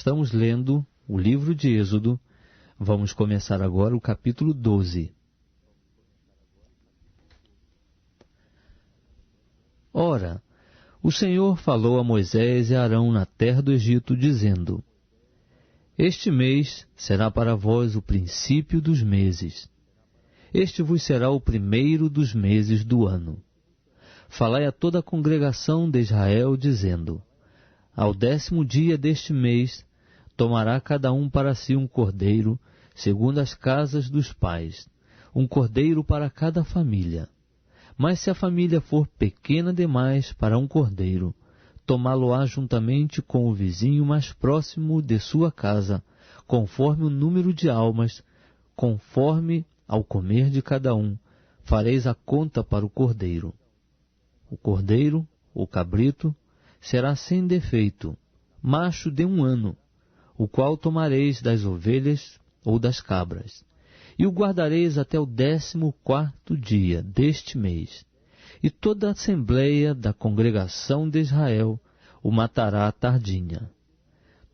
Estamos lendo o livro de Êxodo. Vamos começar agora o capítulo 12. Ora, o Senhor falou a Moisés e a Arão na terra do Egito, dizendo: Este mês será para vós o princípio dos meses. Este vos será o primeiro dos meses do ano. Falai a toda a congregação de Israel, dizendo: Ao 10º dia deste mês, tomará cada um para si um cordeiro, segundo as casas dos pais, um cordeiro para cada família. Mas se a família for pequena demais para um cordeiro, tomá-lo-á juntamente com o vizinho mais próximo de sua casa, conforme o número de almas, conforme ao comer de cada um, fareis a conta para o cordeiro. O cordeiro, o cabrito, será sem defeito, macho de 1 ano, o qual tomareis das ovelhas ou das cabras, e o guardareis até o 14º dia deste mês. E toda a assembleia da congregação de Israel o matará à tardinha.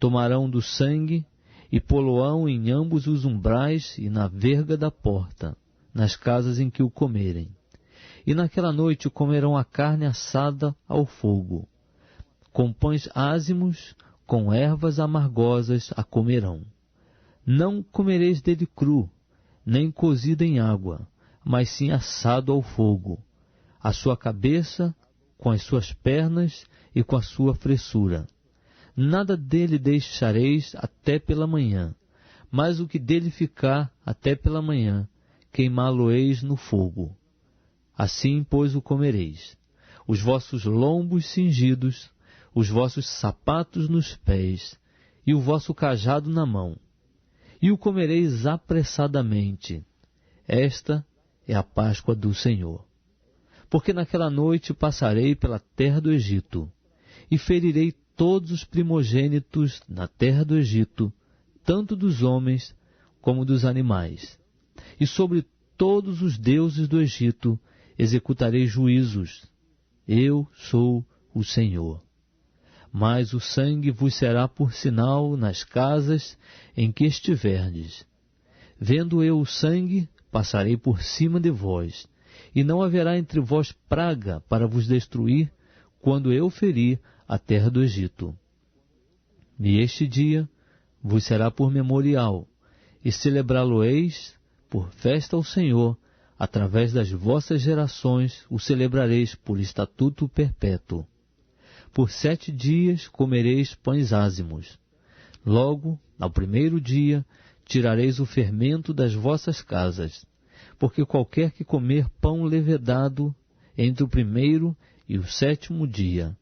Tomarão do sangue e pô-lo-ão em ambos os umbrais e na verga da porta, nas casas em que o comerem. E naquela noite comerão a carne assada ao fogo. Com pães ázimos, com ervas amargosas a comerão. Não comereis dele cru, nem cozido em água, mas sim assado ao fogo, a sua cabeça, com as suas pernas e com a sua fressura. Nada dele deixareis até pela manhã, mas o que dele ficar até pela manhã, queimá-lo-eis no fogo. Assim, pois, o comereis, os vossos lombos cingidos, os vossos sapatos nos pés, e o vosso cajado na mão. E o comereis apressadamente. Esta é a Páscoa do Senhor. Porque naquela noite passarei pela terra do Egito, e ferirei todos os primogênitos na terra do Egito, tanto dos homens como dos animais. E sobre todos os deuses do Egito executarei juízos. Eu sou o Senhor. Mas o sangue vos será por sinal nas casas em que estiverdes. Vendo eu o sangue, passarei por cima de vós, e não haverá entre vós praga para vos destruir, quando eu ferir a terra do Egito. E este dia vos será por memorial, e celebrá-lo-eis por festa ao Senhor, através das vossas gerações o celebrareis por estatuto perpétuo. Por 7 dias comereis pães ázimos. Logo, ao 1º dia, tirareis o fermento das vossas casas, porque qualquer que comer pão levedado entre o 1º e o 7º dia,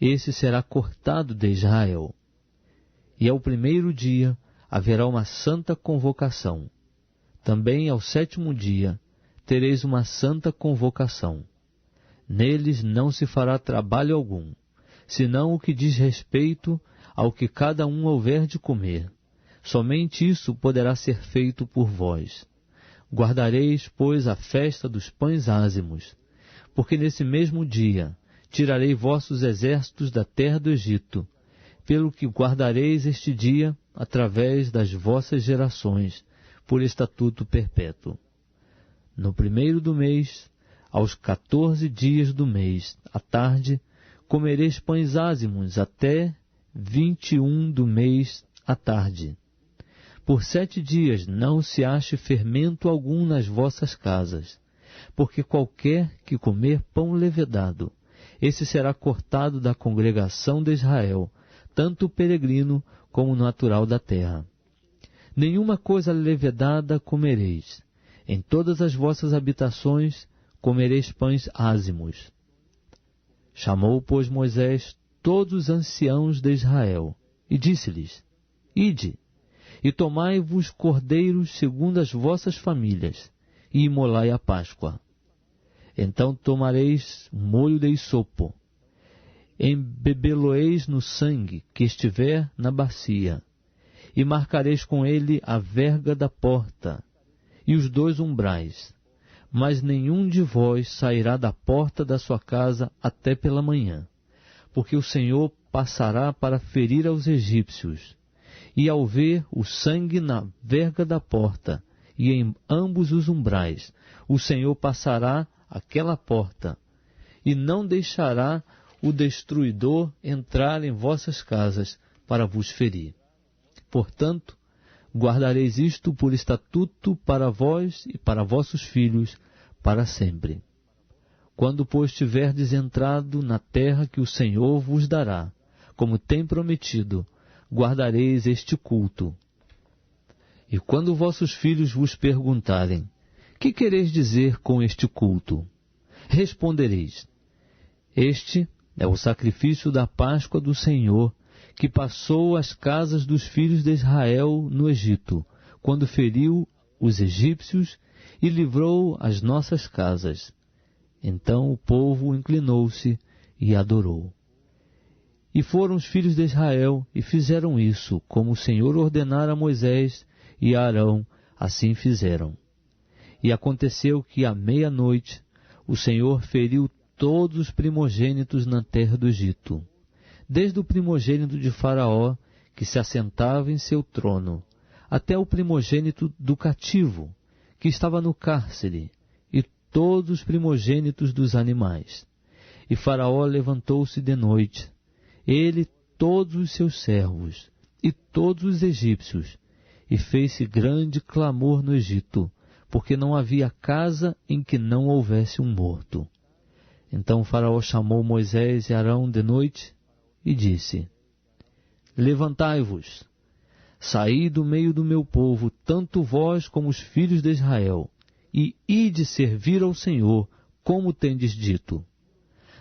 esse será cortado de Israel. E ao 1º dia haverá uma santa convocação. Também ao 7º dia tereis uma santa convocação. Neles não se fará trabalho algum, senão o que diz respeito ao que cada um houver de comer. Somente isso poderá ser feito por vós. Guardareis, pois, a festa dos pães ázimos, porque nesse mesmo dia tirarei vossos exércitos da terra do Egito, pelo que guardareis este dia através das vossas gerações, por estatuto perpétuo. No 1º do mês, aos 14 dias do mês, à tarde, comereis pães ázimos até 21 do mês, à tarde. Por 7 dias não se ache fermento algum nas vossas casas, porque qualquer que comer pão levedado, esse será cortado da congregação de Israel, tanto o peregrino como o natural da terra. Nenhuma coisa levedada comereis. Em todas as vossas habitações comereis pães ázimos. Chamou, pois, Moisés todos os anciãos de Israel, e disse-lhes: Ide, e tomai-vos cordeiros segundo as vossas famílias, e imolai a Páscoa. Então tomareis um molho de isopo, embebê-lo-eis no sangue que estiver na bacia, e marcareis com ele a verga da porta e os 2 umbrais. Mas nenhum de vós sairá da porta da sua casa até pela manhã, porque o Senhor passará para ferir aos egípcios, e ao ver o sangue na verga da porta e em ambos os umbrais, o Senhor passará aquela porta, e não deixará o destruidor entrar em vossas casas para vos ferir. Portanto, guardareis isto por estatuto para vós e para vossos filhos para sempre. Quando, pois, tiverdes entrado na terra que o Senhor vos dará, como tem prometido, guardareis este culto. E quando vossos filhos vos perguntarem, que quereis dizer com este culto? Respondereis, este é o sacrifício da Páscoa do Senhor, que passou as casas dos filhos de Israel no Egito, quando feriu os egípcios e livrou as nossas casas. Então o povo inclinou-se e adorou. E foram os filhos de Israel e fizeram isso, como o Senhor ordenara a Moisés e a Arão, assim fizeram. E aconteceu que à meia-noite o Senhor feriu todos os primogênitos na terra do Egito, desde o primogênito de Faraó, que se assentava em seu trono, até o primogênito do cativo, que estava no cárcere, e todos os primogênitos dos animais. E Faraó levantou-se de noite, ele, todos os seus servos, e todos os egípcios, e fez-se grande clamor no Egito, porque não havia casa em que não houvesse um morto. Então Faraó chamou Moisés e Arão de noite e disse, levantai-vos, saí do meio do meu povo, tanto vós como os filhos de Israel, e ide servir ao Senhor, como tendes dito.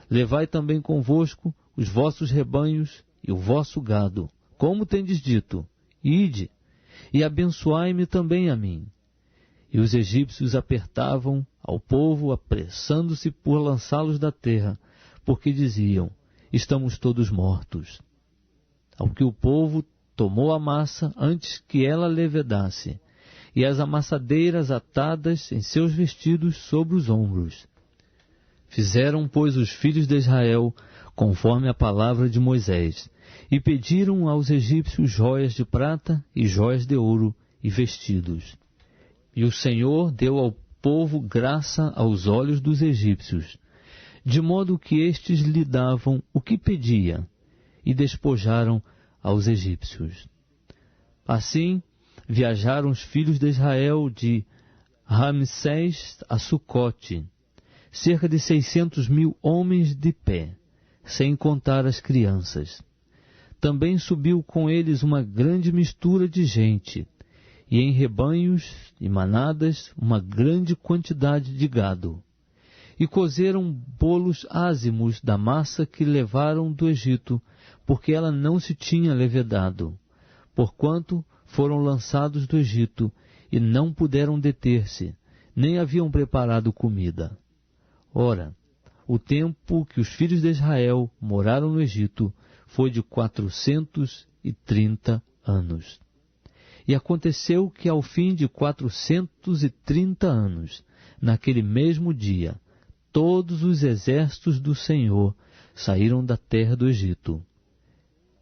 Levai também convosco os vossos rebanhos e o vosso gado, como tendes dito, ide, e abençoai-me também a mim. E os egípcios apertavam ao povo, apressando-se por lançá-los da terra, porque diziam, estamos todos mortos. Ao que o povo tomou a massa antes que ela levedasse, e as amassadeiras atadas em seus vestidos sobre os ombros. Fizeram, pois, os filhos de Israel, conforme a palavra de Moisés, e pediram aos egípcios joias de prata e joias de ouro e vestidos. E o Senhor deu ao povo graça aos olhos dos egípcios, de modo que estes lhe davam o que pedia, e despojaram aos egípcios. Assim, viajaram os filhos de Israel de Ramsés a Sucote, cerca de 600.000 homens de pé, sem contar as crianças. Também subiu com eles uma grande mistura de gente, e em rebanhos e manadas uma grande quantidade de gado. E cozeram bolos ázimos da massa que levaram do Egito, porque ela não se tinha levedado, porquanto foram lançados do Egito, e não puderam deter-se, nem haviam preparado comida. Ora, o tempo que os filhos de Israel moraram no Egito foi de 430 anos. E aconteceu que ao fim de 430 anos, naquele mesmo dia, todos os exércitos do Senhor saíram da terra do Egito.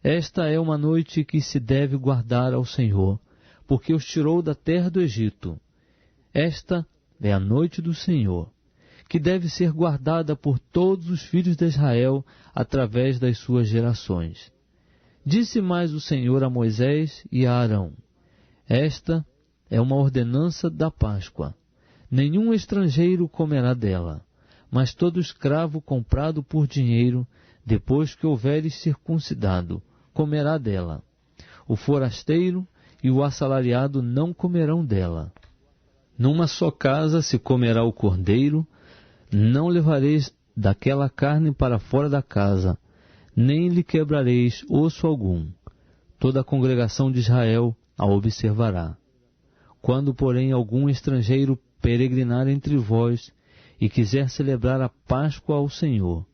Esta é uma noite que se deve guardar ao Senhor, porque os tirou da terra do Egito. Esta é a noite do Senhor, que deve ser guardada por todos os filhos de Israel através das suas gerações. Disse mais o Senhor a Moisés e a Arão, esta é uma ordenança da Páscoa. Nenhum estrangeiro comerá dela, mas todo escravo comprado por dinheiro, depois que houveres circuncidado, comerá dela. O forasteiro e o assalariado não comerão dela. Numa só casa se comerá o cordeiro, não levareis daquela carne para fora da casa, nem lhe quebrareis osso algum. Toda a congregação de Israel a observará. Quando, porém, algum estrangeiro peregrinar entre vós e quiser celebrar a Páscoa ao Senhor,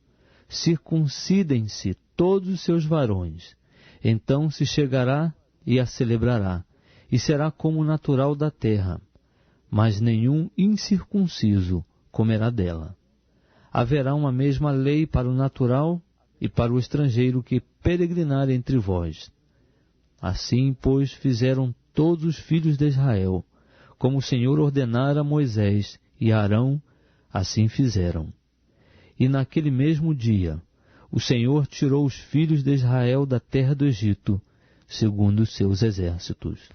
circuncidem-se todos os seus varões. Então se chegará e a celebrará, e será como natural da terra, mas nenhum incircunciso comerá dela. Haverá uma mesma lei para o natural e para o estrangeiro que peregrinar entre vós. Assim, pois, fizeram todos os filhos de Israel, como o Senhor ordenara a Moisés e a Arão, assim fizeram. E naquele mesmo dia, o Senhor tirou os filhos de Israel da terra do Egito, segundo os seus exércitos.